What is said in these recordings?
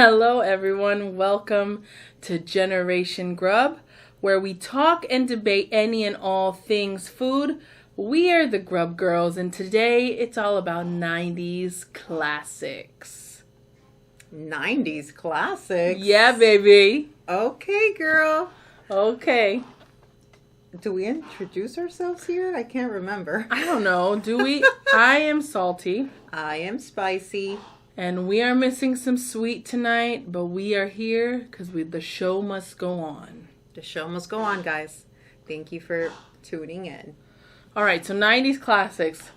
Hello, everyone. Welcome to Generation Grub, where we talk and debate any and all things food. We are the Grub Girls, and today it's all about 90s classics. 90s classics? Yeah, baby. Okay, girl. Okay. Do we introduce ourselves here? I can't remember. I don't know. Do we? I am salty. I am spicy. And we are missing some sweet tonight, but we are here because the show must go on. The show must go on, guys. Thank you for tuning in. All right, so 90s classics.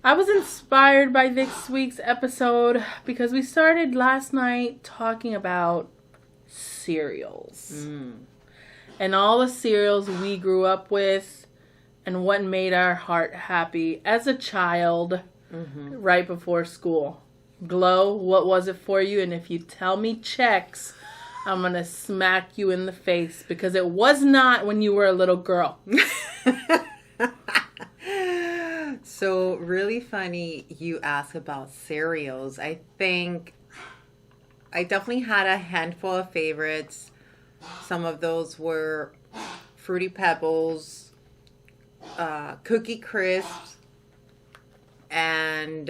I was inspired by this week's episode because we started last night talking about cereals. And all the cereals we grew up with and what made our heart happy as a child right before school. Glow, what was it for you? And if you tell me Chex, I'm going to smack you in the face because it was not when you were a little girl. So, really funny you ask about cereals. I think I definitely had a handful of favorites. Some of those were Fruity Pebbles, Cookie Crisps, and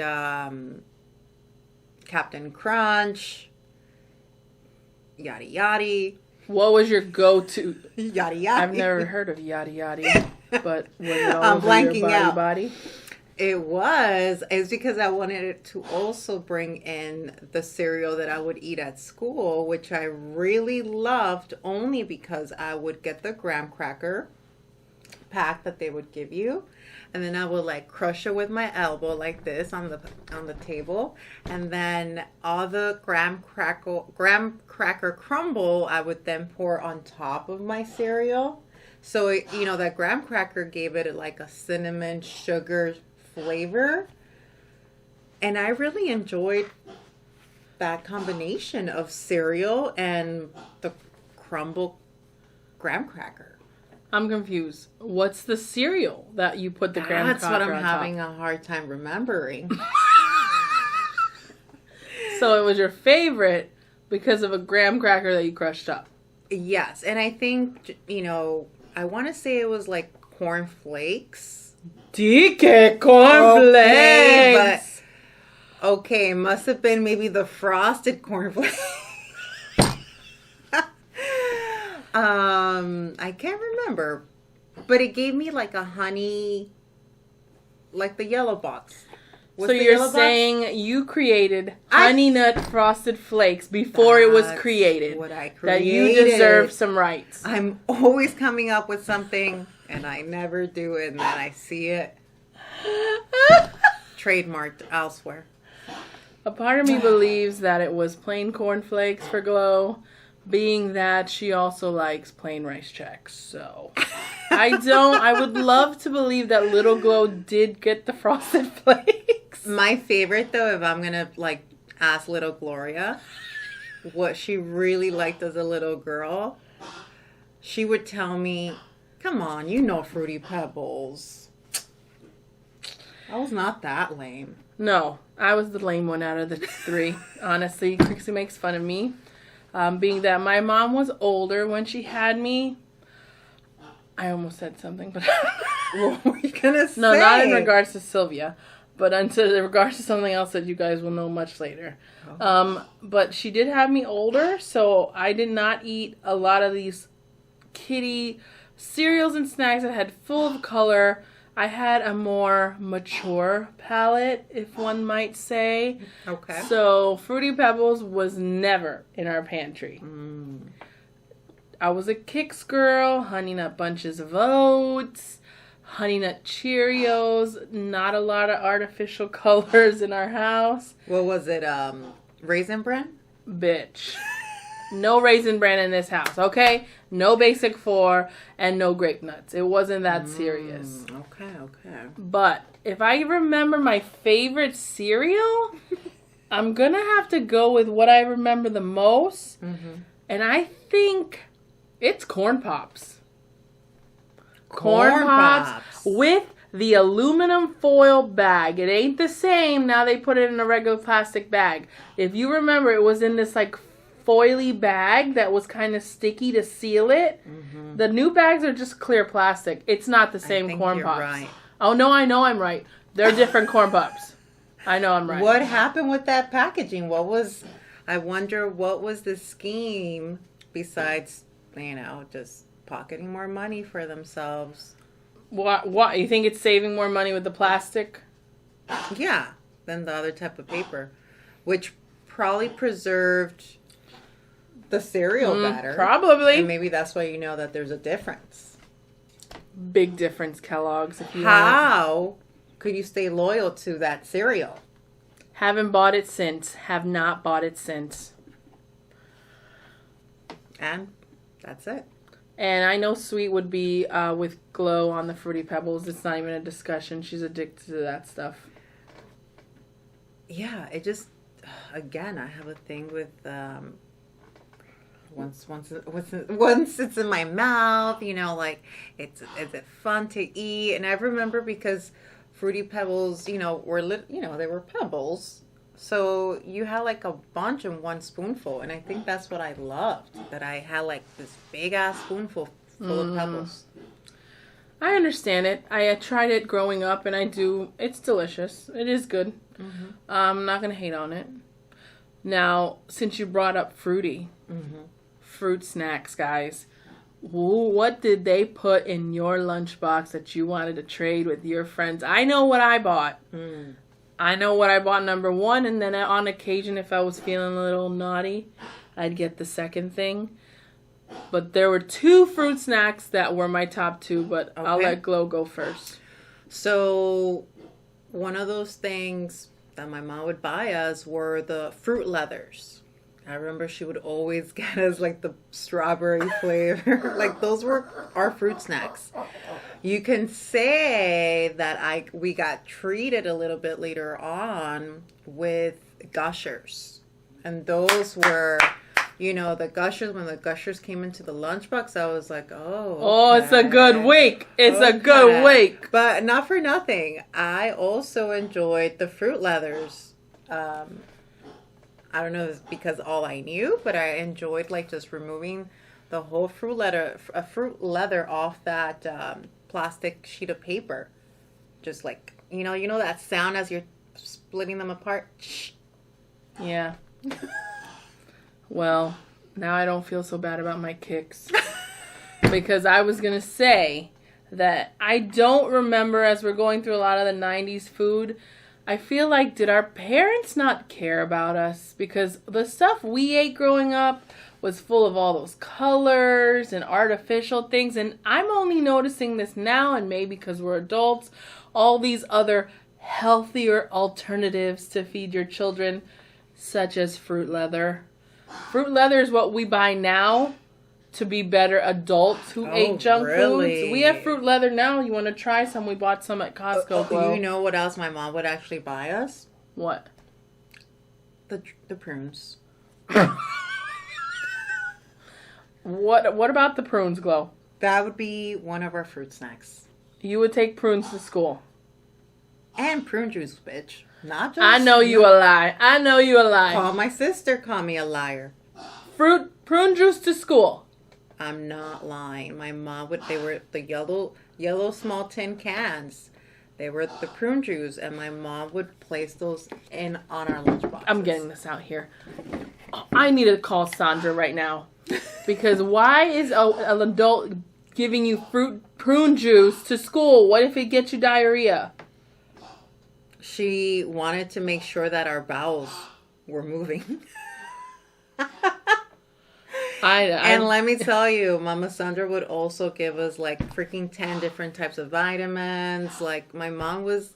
Captain Crunch, yada yada. What was your go-to? Yada yada. I've never heard of yada yada, but was it all I'm over blanking your out. body? It's because I wanted it to also bring in the cereal that I would eat at school, which I really loved only because I would get the graham cracker pack that they would give you. And then I would like crush it with my elbow like this on the table. And then all the graham cracker crumble I would then pour on top of my cereal. So, that graham cracker gave it like a cinnamon sugar flavor. And I really enjoyed that combination of cereal and the crumble graham cracker. I'm confused. What's the cereal that you put the graham cracker on top? That's what I'm having a hard time remembering. So it was your favorite because of a graham cracker that you crushed up. Yes, and I think, I want to say it was like Corn Flakes. DK Corn Flakes! Okay, it must have been maybe the Frosted Corn Flakes. I can't remember, but it gave me like a honey, like the yellow box. So you're saying you created Honey Nut Frosted Flakes before it was created. What I created. That you deserve some rights. I'm always coming up with something, and I never do it, and then I see it trademarked elsewhere. A part of me believes that it was plain cornflakes for Glow, being that she also likes plain rice Chex. So I would love to believe that little Glow did get the Frosted Flakes. My favorite, though, if I'm going to, ask little Gloria what she really liked as a little girl, she would tell me, come on, Fruity Pebbles. I was not that lame. No, I was the lame one out of the three. Honestly, Crixie makes fun of me. Being that my mom was older when she had me. I almost said something, but what were you going to say? No, not in regards to Sylvia, but in regards to something else that you guys will know much later. Oh. But she did have me older, so I did not eat a lot of these kiddie cereals and snacks that had full of color. I had a more mature palate, if one might say. Okay. So Fruity Pebbles was never in our pantry. I was a Kix girl, Honey Nut Bunches of Oats, Honey Nut Cheerios, not a lot of artificial colors in our house. What was it, Raisin Bran? Bitch. No Raisin Bran in this house, okay? No Basic 4 and no Grape Nuts. It wasn't that serious. Okay. But if I remember my favorite cereal, I'm going to have to go with what I remember the most. And I think it's Corn Pops. Corn Pops with the aluminum foil bag. It ain't the same. Now they put it in a regular plastic bag. If you remember, it was in this foily bag that was kind of sticky to seal it. Mm-hmm. The new bags are just clear plastic. It's not the same corn pops. Right. Oh, no, I know I'm right. They're different corn pops. I know I'm right. What happened with that packaging? I wonder what was the scheme besides, just pocketing more money for themselves? What? You think it's saving more money with the plastic? Yeah, than the other type of paper, which probably preserved the cereal better. Probably. And maybe that's why you know that there's a difference. Big difference, Kellogg's. How could you stay loyal to that cereal? Haven't bought it since. Have not bought it since. And that's it. And I know Sweet would be with Glow on the Fruity Pebbles. It's not even a discussion. She's addicted to that stuff. Yeah, it just, again, I have a thing with once it's in my mouth, like it's fun to eat. And I remember because Fruity Pebbles, they were pebbles. So you had like a bunch in one spoonful, and I think that's what I loved, that I had like this big ass spoonful full of pebbles. I understand it. I tried it growing up, and it's delicious. It is good. Mm-hmm. I'm not going to hate on it. Now, since you brought up fruity, fruit snacks, guys, what did they put in your lunchbox that you wanted to trade with your friends? I know what I bought. I know what I bought, number one, and then on occasion, if I was feeling a little naughty, I'd get the second thing. But there were 2 fruit snacks that were my top 2, but okay. I'll let Glow go first. So, one of those things that my mom would buy us were the fruit leathers. I remember she would always get us like the strawberry flavor. Like those were our fruit snacks. You can say that we got treated a little bit later on with Gushers. And those were, the Gushers, when the Gushers came into the lunchbox, I was like, okay. It's a good week. It's a good week. But not for nothing. I also enjoyed the fruit leathers. I don't know if it's because all I knew, but I enjoyed like just removing the whole fruit leather off that plastic sheet of paper. Just like, you know that sound as you're splitting them apart? Yeah. Well, now I don't feel so bad about my kicks. Because I was going to say that I don't remember, as we're going through a lot of the 90s food, I feel like, did our parents not care about us? Because the stuff we ate growing up was full of all those colors and artificial things. And I'm only noticing this now, and maybe because we're adults, all these other healthier alternatives to feed your children, such as fruit leather. Fruit leather is what we buy now to be better adults who ate junk foods. We have fruit leather now. You want to try some? We bought some at Costco. You know what else my mom would actually buy us? What? The prunes. What about the prunes, Glow? That would be one of our fruit snacks. You would take prunes to school. And prune juice, bitch. Not just... I know you a lie. I know you a lie. Call my sister. Call me a liar. Prune juice to school. I'm not lying. My mom they were the yellow small tin cans. They were the prune juice, and my mom would place those on our lunchboxes. I'm getting this out here. I need to call Sandra right now. Because why is an adult giving you prune juice to school? What if it gets you diarrhea? She wanted to make sure that our bowels were moving. And let me tell you, Mama Sandra would also give us like freaking 10 different types of vitamins. Like my mom was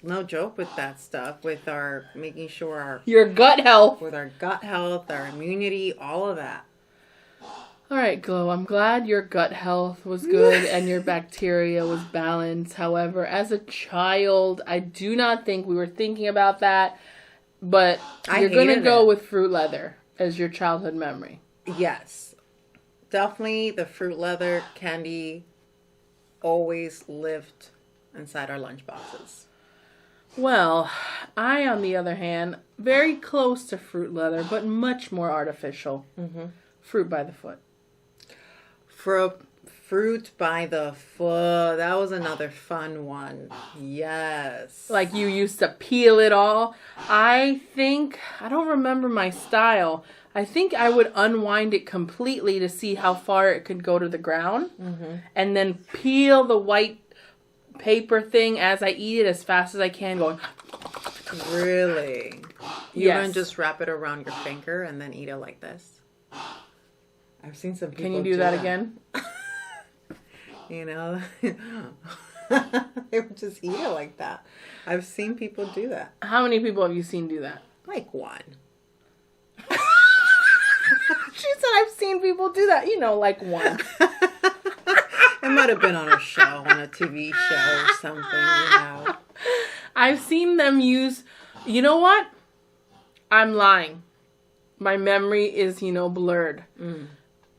no joke with that stuff, with our making sure your gut health, with our gut health, our immunity, all of that. All right, Glow, I'm glad your gut health was good and your bacteria was balanced. However, as a child, I do not think we were thinking about that. But you're going to go with fruit leather as your childhood memory. Yes. Definitely the fruit leather candy always lived inside our lunchboxes. Well, I, on the other hand, very close to fruit leather, but much more artificial. Mm-hmm. Fruit by the foot. Fruit by the foot. That was another fun one. Yes. Like you used to peel it all. I don't remember my style. I think I would unwind it completely to see how far it could go to the ground. Mm-hmm. And then peel the white paper thing as I eat it as fast as I can, going. Really? You Yes. don't just wrap it around your finger and then eat it like this? I've seen some people Can you do that again? You know, they would just eat it like that. I've seen people do that. How many people have you seen do that? Like one. She said, I've seen people do that. Like one. It might have been on a show, on a TV show or something, I've seen them use, you know what? I'm lying. My memory is, blurred. Mm.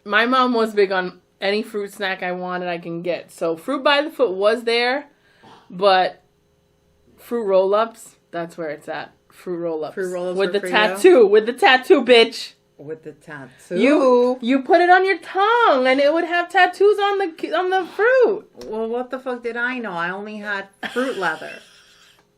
My mom was big on any fruit snack I wanted I can get. So fruit by the foot was there, but fruit roll-ups, that's where it's at. Fruit roll-ups. Fruit roll-ups with were the for tattoo. you? With the tattoo, bitch. With the tattoo. You put it on your tongue and it would have tattoos on the fruit. Well, what the fuck did I know? I only had fruit leather.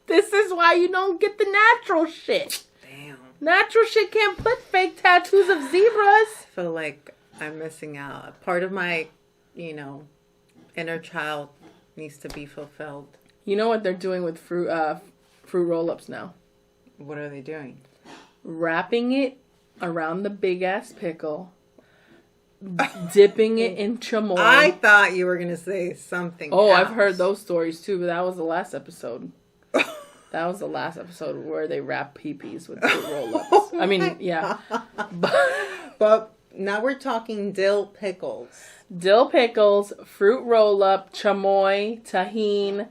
This is why you don't get the natural shit. Damn. Natural shit can't put fake tattoos of zebras. I feel like I'm missing out. Part of my, inner child needs to be fulfilled. You know what they're doing with fruit roll-ups now? What are they doing? Wrapping it around the big-ass pickle, dipping it in chamoy. I thought you were going to say something else. I've heard those stories too, but that was the last episode. That was the last episode where they wrap pee-pees with fruit roll-ups. I mean, yeah. But now we're talking dill pickles. Dill pickles, fruit roll-up, chamoy, tahini,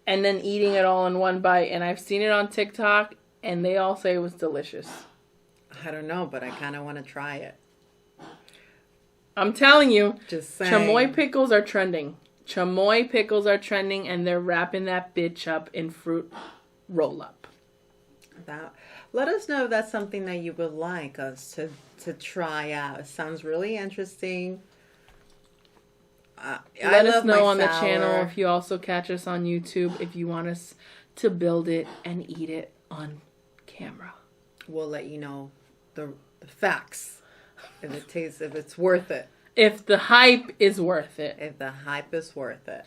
and then eating it all in one bite. And I've seen it on TikTok, and they all say it was delicious. I don't know, but I kind of want to try it. I'm telling you, Just saying. chamoy pickles are trending. Chamoy pickles are trending, and they're wrapping that bitch up in fruit roll-up. Let us know if that's something that you would like us to try out. It sounds really interesting. Let us know on the channel if you also catch us on YouTube if you want us to build it and eat it on camera. We'll let you know the facts. If it's worth it. If the hype is worth it. If the hype is worth it.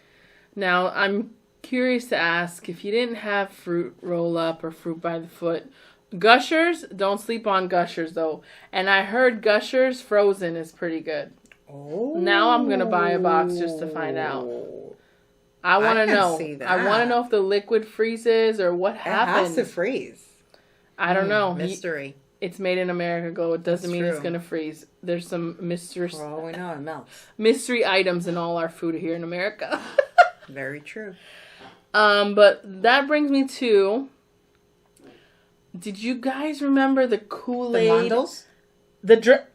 Now, I'm curious to ask, if you didn't have fruit roll-up or fruit by the foot, Gushers, don't sleep on Gushers though. And I heard Gushers frozen is pretty good. Oh. Now I'm going to buy a box just to find out. I want to know. I want to know if the liquid freezes or what happens. It has to freeze. I don't know. Mystery. It's made in America, Glow. It doesn't mean true. it's going to freeze. There's some For all we know, it melts. mystery items in all our food here in America. Very true. But that brings me to... Did you guys remember the Kool-Aid? The Mondos?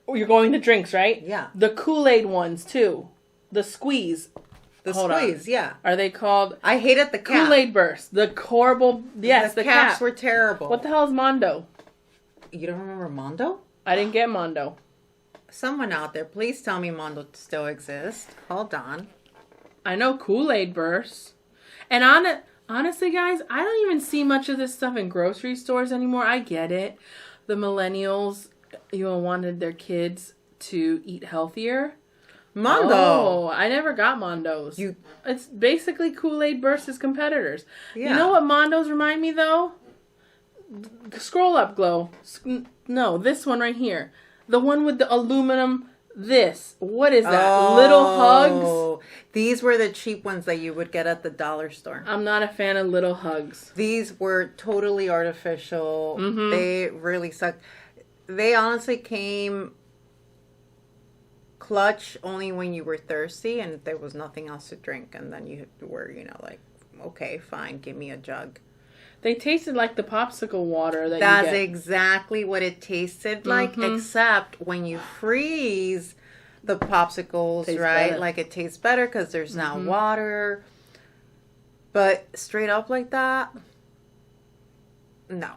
You're going to drinks, right? Yeah. The Kool-Aid ones, too. The squeeze. The Hold squeeze, on. yeah. Are they called... I hated the cap. Kool-Aid Burst. The horrible... Yes, the caps cap. were terrible. What the hell is Mondo? You don't remember Mondo? I didn't get Mondo. Someone out there, please tell me Mondo still exists. Hold on. I know Kool-Aid Burst. And honestly, guys, I don't even see much of this stuff in grocery stores anymore. I get it. The millennials, wanted their kids to eat healthier. Mondo. Oh, I never got Mondos. It's basically Kool-Aid Burst's competitors. Yeah. You know what Mondos remind me, though? Scroll up, Glow. No, this one right here. The one with the aluminum... What is that? Little Hugs? These were the cheap ones that you would get at the dollar store. I'm not a fan of Little Hugs. These were totally artificial. Mm-hmm. They really sucked. They honestly came clutch only when you were thirsty and there was nothing else to drink. And then you were, like, okay, fine, give me a jug. They tasted like the popsicle water that That's you get. exactly what it tasted like, except when you freeze the popsicles, right? Better. Like it tastes better because there's now water. But straight up like that, No.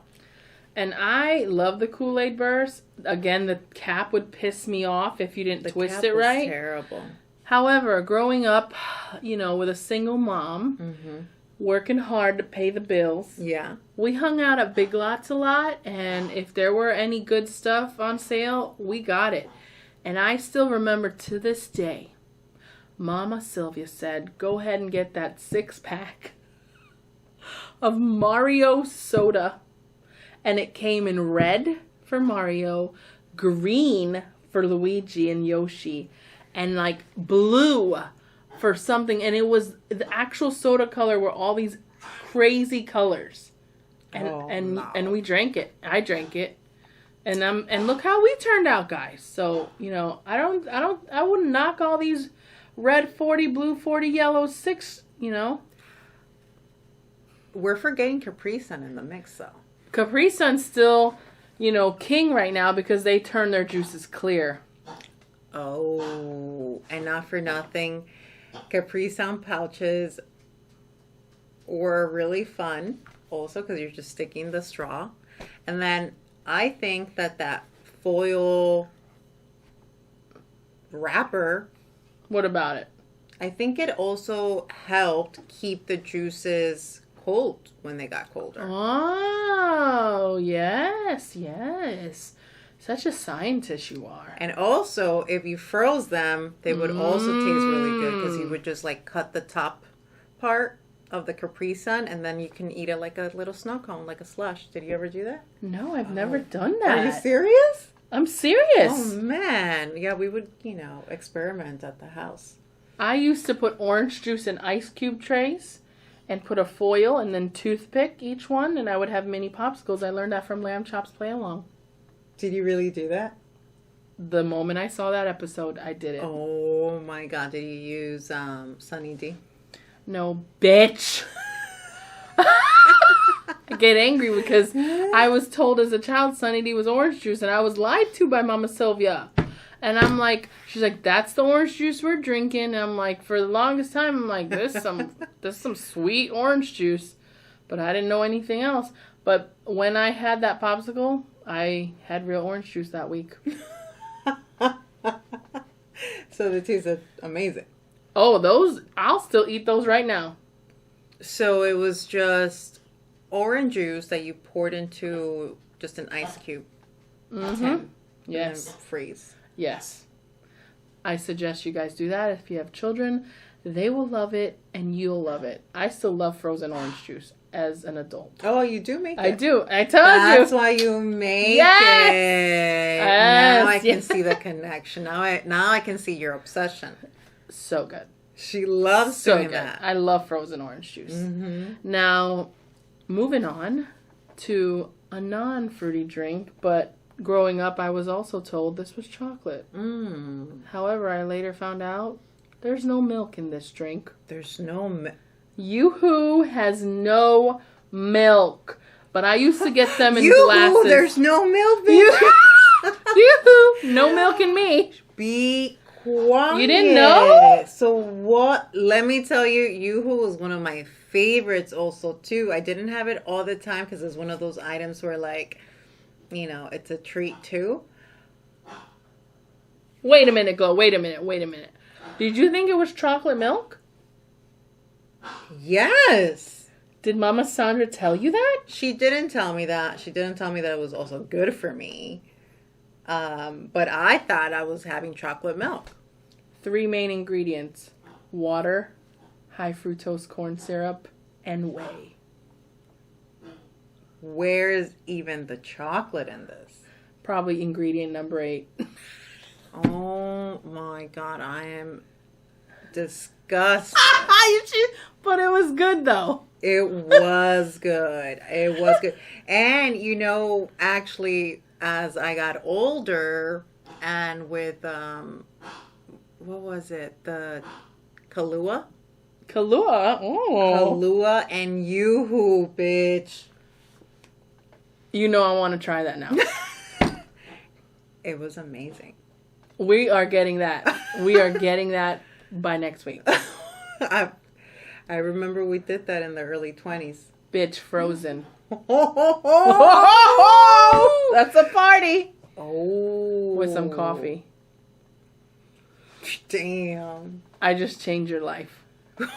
And I love the Kool-Aid burst. Again, the cap would piss me off if you didn't twist it right. Terrible. However, growing up, with a single mom, working hard to pay the bills. Yeah. We hung out at Big Lots a lot, and if there were any good stuff on sale, we got it. And I still remember to this day, Mama Sylvia said, go ahead and get that 6-pack of Mario soda. And it came in red for Mario, green for Luigi and Yoshi, and like blue for something. And it was the actual soda color were all these crazy colors. And we drank it. I drank it. And look how we turned out, guys. So, I wouldn't knock all these red 40, blue 40, yellow 6, We're forgetting Capri Sun in the mix, though. Capri Sun's still, king right now because they turn their juices clear. Oh, and not for nothing, Capri Sun pouches were really fun also because you're just sticking the straw. And then I think that foil wrapper. What about it? I think it also helped keep the juices cold when they got colder. Oh, yes. Such a scientist you are. And also, if you froze them, they would also taste really good because you would just cut the top part of the Capri Sun and then you can eat it like a little snow cone, like a slush. Did you ever do that? No, I've never done that. Are you serious? I'm serious. Oh, man. Yeah, we would, experiment at the house. I used to put orange juice in ice cube trays and put a foil and then toothpick each one, and I would have mini popsicles. I learned that from Lamb Chops Play Along. Did you really do that? The moment I saw that episode, I did it. Oh, my God. Did you use Sunny D? No, bitch. I get angry because I was told as a child Sunny D was orange juice, and I was lied to by Mama Sylvia. And I'm like, she's like, that's the orange juice we're drinking. And I'm like, for the longest time, I'm like, this is some sweet orange juice. But I didn't know anything else. But when I had that popsicle, I had real orange juice that week. So the tasted amazing. Oh, those, I'll still eat those right now. So it was just orange juice that you poured into just an ice cube tin. Yes. And then freeze. Yes. I suggest you guys do that. If you have children, they will love it and you'll love it. I still love frozen orange juice as an adult. Oh, you do make it? I do. I told you. That's why you make it. Now I can see the connection. Now I can see your obsession. So good. She loves doing that. I love frozen orange juice. Now, moving on to a non-fruity drink, but growing up, I was also told this was chocolate. However, I later found out there's no milk in this drink. There's no milk. Yoo-hoo has no milk. But I used to get them in Yoo-hoo, glasses. There's no milk, bitch. Yoo-hoo, no milk in me. Be quiet. You didn't know? So what? Let me tell you, Yoo-hoo was one of my favorites also, too. I didn't have it all the time because it's one of those items where, it's a treat, too. Wait a minute, Glo. Wait a minute. Did you think it was chocolate milk? Yes. Did Mama Sandra tell you that? She didn't tell me that. She didn't tell me that it was also good for me. But I thought I was having chocolate milk. 3 main ingredients: water, high fructose corn syrup, and whey. Where's even the chocolate in this? Probably ingredient number 8. Oh my God, I am disgusted. But it was good though. It was good. It was good. And actually, as I got older and with what was it? The Kahlua? Kahlua? Oh. Kahlua and Yoo-hoo, bitch. I want to try that now. It was amazing. We are getting that. We are getting that by next week. I remember we did that in the early 20s. Bitch, frozen. That's a party. Oh. With some coffee. Damn. I just changed your life. Oh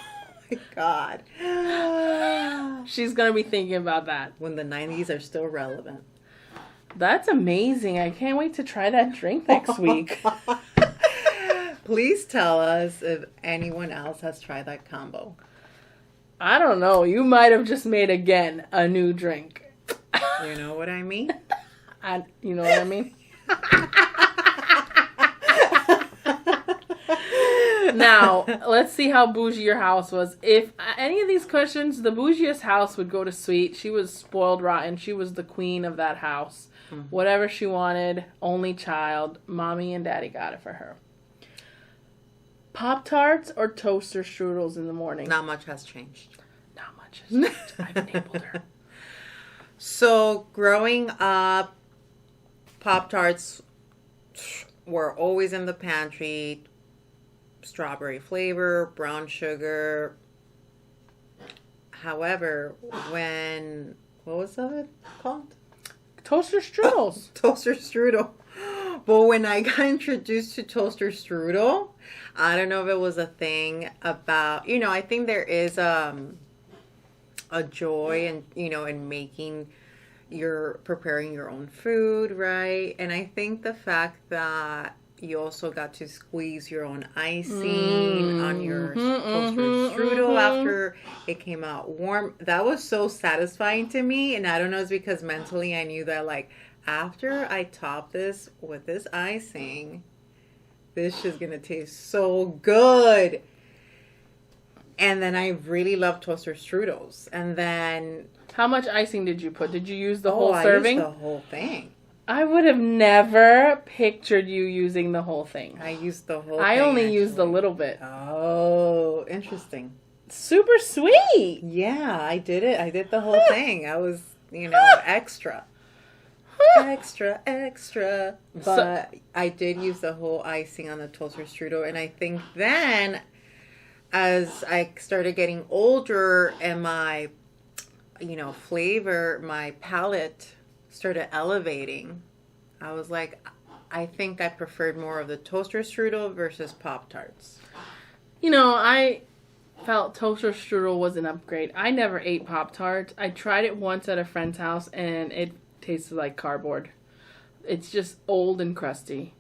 my God. She's going to be thinking about that. When the 90s are still relevant. That's amazing. I can't wait to try that drink next week. Please tell us if anyone else has tried that combo. I don't know. You might have just made, again, a new drink. You know what I mean? You know what I mean? Now, let's see how bougie your house was. If any of these questions, the bougiest house would go to Sweet. She was spoiled rotten. She was the queen of that house. Mm-hmm. Whatever she wanted, only child. Mommy and Daddy got it for her. Pop-Tarts or toaster strudels in the morning? Not much has changed. Not much has changed. I've enabled her. So, growing up, Pop-Tarts were always in the pantry. Strawberry flavor, brown sugar. However, what was that called? Toaster strudels. Toaster strudel. But when I got introduced to toaster strudel, I don't know if it was a thing about, I think there is a joy in making preparing your own food, right? And I think the fact that you also got to squeeze your own icing on your toaster strudel after it came out warm. That was so satisfying to me. And I don't know, it's because mentally I knew that, like, after I top this with this icing, this is going to taste so good. And then I really love toaster strudels. And then... How much icing did you put? Did you use the whole serving? I used the whole thing. I would have never pictured you using the whole thing. I used the whole thing. I only used a little bit. Oh, interesting. Super sweet. Yeah, I did it. I did the whole thing. I was, extra. Extra. But I did use the whole icing on the toaster strudel. And I think then, as I started getting older and my, flavor, my palate started elevating, I was like, I think I preferred more of the toaster strudel versus Pop-Tarts. I felt toaster strudel was an upgrade. I never ate Pop-Tarts. I tried it once at a friend's house and it tasted like cardboard. It's just old and crusty.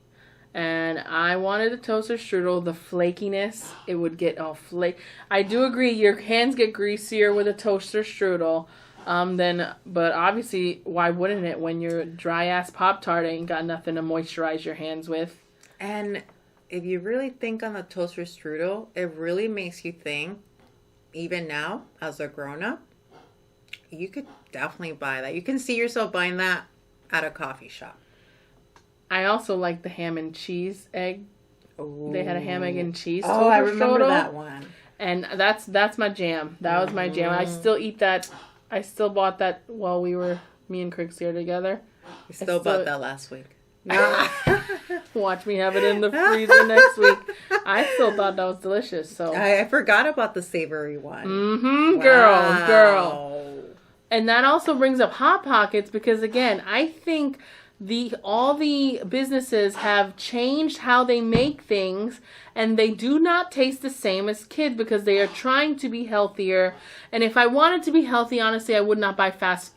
And I wanted a toaster strudel. The flakiness, it would get all flake. I do agree, your hands get greasier with a toaster strudel. But obviously, why wouldn't it when your dry ass Pop-Tart ain't got nothing to moisturize your hands with? And if you really think on the toaster strudel, it really makes you think, even now, as a grown-up, you could definitely buy that. You can see yourself buying that at a coffee shop. I also like the ham and cheese egg. Ooh. They had a ham, egg, and cheese toaster I remember strudel, that one. And that's my jam. That was my jam. I still eat that. I still bought that while me and Crix here together. We still bought that last week. Watch me have it in the freezer next week. I still thought that was delicious. So I forgot about the savory one. Mm-hmm. Wow. Girl. And that also brings up Hot Pockets because, again, I think all the businesses have changed how they make things, and they do not taste the same as kids because they are trying to be healthier. And if I wanted to be healthy, honestly, I would not buy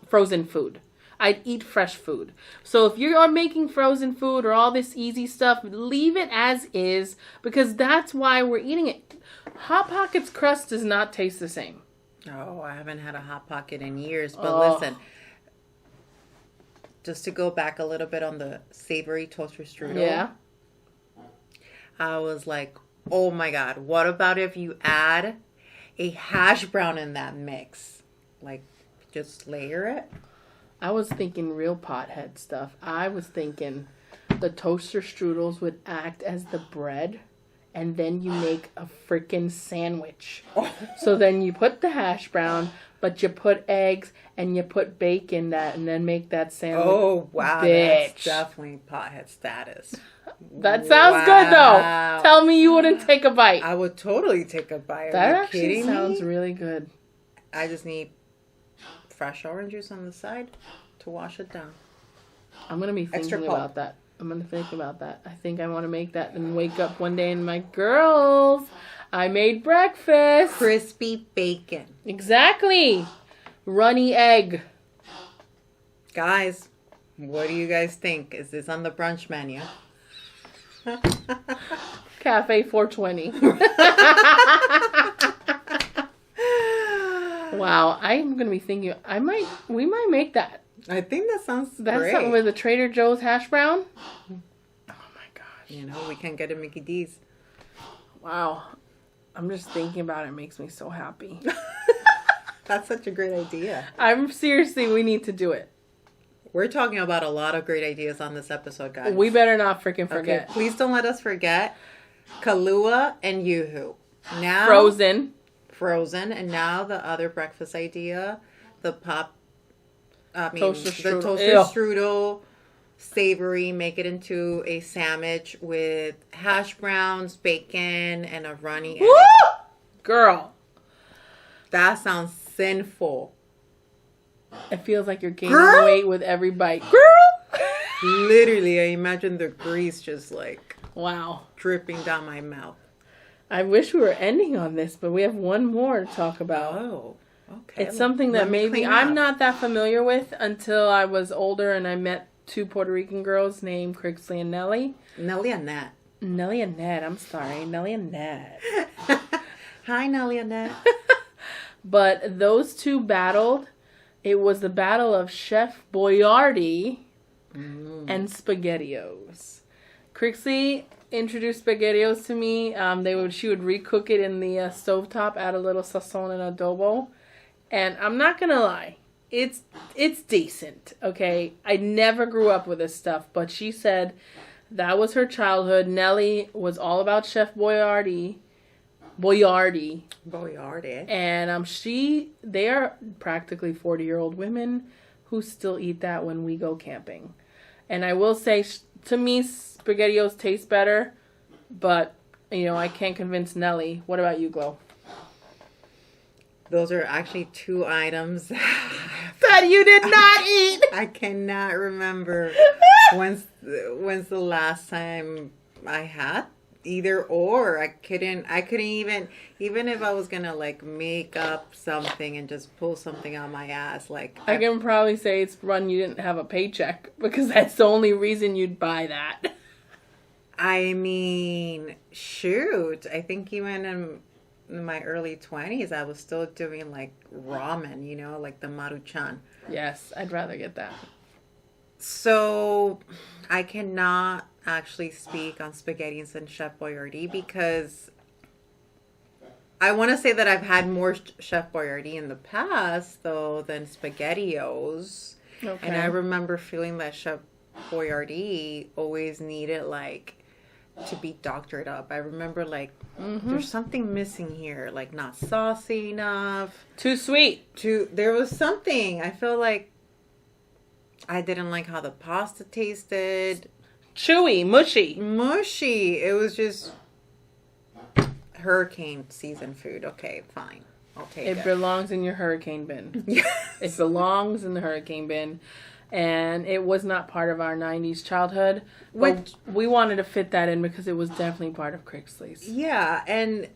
frozen food. I'd eat fresh food. So if you are making frozen food or all this easy stuff, leave it as is because that's why we're eating it. Hot Pockets crust does not taste the same. Oh, I haven't had a Hot Pocket in years. But listen, just to go back a little bit on the savory toaster strudel. Yeah. I was like, oh my God, what about if you add a hash brown in that mix? Like, just layer it? I was thinking real pothead stuff. I was thinking the toaster strudels would act as the bread, and then you make a freaking sandwich. So then you put the hash brown, but you put eggs and you put bacon and then make that sandwich. Oh, wow. Bitch. That's definitely pothead status. That sounds good, though. Tell me you wouldn't take a bite. I would totally take a bite. That actually sounds really good. I just need fresh orange juice on the side to wash it down. I'm going to be thinking about that. I'm going to think about that. I think I want to make that and wake up one day and my girls, I made breakfast. Crispy bacon. Exactly. Runny egg. Guys, what do you guys think? Is this on the brunch menu? Cafe 420. Wow, I'm going to be thinking, we might make that. I think that sounds That's great. something with the Trader Joe's hash brown. Oh my gosh. You know, we can get a Mickey D's. Wow. I'm just thinking about it. It makes me so happy. That's such a great idea. We need to do it. We're talking about a lot of great ideas on this episode, guys. We better not freaking forget. Okay, please don't let us forget Kahlua and Yoo-hoo. Now Frozen, and now the other breakfast idea, the toasted strudel, savory, make it into a sandwich with hash browns, bacon, and a runny egg. Woo! Girl. That sounds sinful. It feels like you're gaining weight with every bite. Girl! Literally, I imagine the grease just like wow, dripping down my mouth. I wish we were ending on this, but we have one more to talk about. Oh, okay. It's something that maybe I'm not that familiar with until I was older and I met two Puerto Rican girls named Crixley and Nellie. Nellie and Nat. Nellie and Ned, I'm sorry. Nellie and Ned. Hi, Nellie and Nat. But those two battled. It was the battle of Chef Boyardee and SpaghettiOs. Crixley introduced SpaghettiOs to me. She would recook it in the stovetop, add a little sazon and adobo. And I'm not going to lie. It's decent, okay? I never grew up with this stuff, but she said that was her childhood. Nellie was all about Chef Boyardee. And they are practically 40-year-old women who still eat that when we go camping. And I will say, to me, SpaghettiOs taste better, but, I can't convince Nellie. What about you, Glo? Those are actually two items that you did not eat. I cannot remember when's the last time I had either or. I couldn't even if I was gonna like make up something and just pull something out my ass, like I can probably say it's when you didn't have a paycheck, because that's the only reason you'd buy that. I mean, shoot, I think even in my early 20s I was still doing like ramen, like the Maruchan. Yes, I'd rather get that. So I cannot actually speak on SpaghettiOs and Chef Boyardee, because I want to say that I've had more Chef Boyardee in the past though than SpaghettiOs. Okay. And I remember feeling that Chef Boyardee always needed like to be doctored up. I remember like there's something missing here, like not saucy enough, too sweet. There was something. I feel like I didn't like how the pasta tasted. Chewy, mushy. It was just hurricane season food. Okay, fine. I'll take it. It belongs in your hurricane bin. Yes. It belongs in the hurricane bin. And it was not part of our 90s childhood. But we wanted to fit that in because it was definitely part of Crixley's. Yeah, and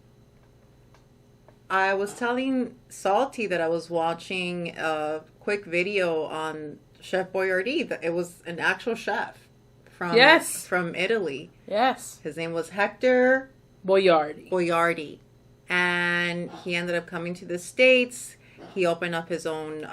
I was telling Salty that I was watching a quick video on Chef Boyardee. It was an actual chef from Italy. Yes. His name was Hector Boyardee. And he ended up coming to the States. He opened up his own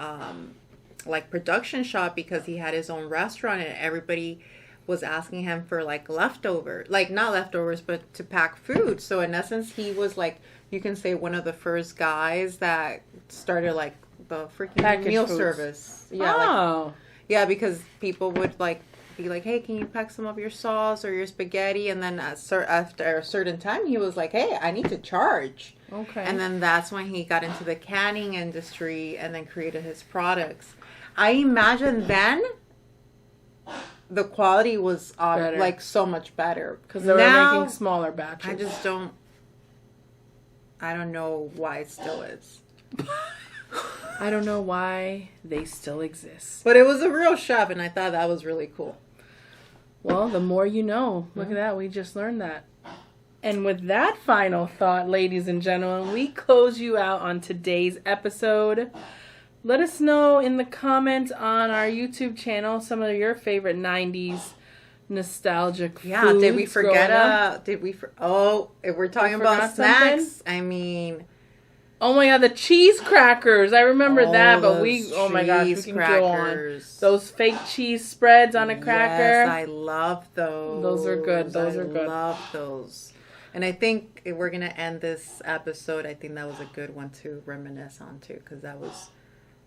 production shop because he had his own restaurant, and everybody was asking him for like leftovers, like not leftovers, but to pack food. So in essence, he was like, you can say one of the first guys that started like the freaking packaged meal foods. Service. Yeah, because people would like be like, hey, can you pack some of your sauce or your spaghetti? And then after a certain time, he was like, hey, I need to charge. Okay. And then that's when he got into the canning industry and then created his products. I imagine then the quality was like so much better. Because they were making smaller batches. I don't know why it still is. I don't know why they still exist. But it was a real shop, and I thought that was really cool. Well, the more you know. Look at that. We just learned that. And with that final thought, ladies and gentlemen, we close you out on today's episode. Let us know in the comments on our YouTube channel some of your favorite 90s nostalgic foods. Yeah, did we forget? If we're talking about snacks, something? I mean... Oh my god, the cheese crackers. I remember that, but oh my gosh, we can go on. Those fake cheese spreads on a cracker. Yes, I love those. Those are good. I love those. And I think if we're going to end this episode, I think that was a good one to reminisce on too, because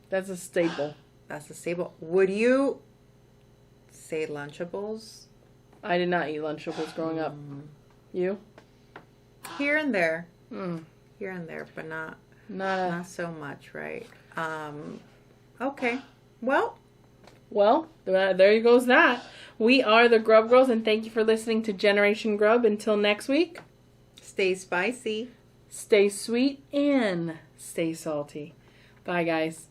that's a staple. That's a staple. Would you say Lunchables? I did not eat Lunchables growing up. You? Here and there. Here and there, but not so much, right? Okay. Well, there goes that. We are the Grub Girls, and thank you for listening to Generation Grub. Until next week, stay spicy, stay sweet, and stay salty. Bye, guys.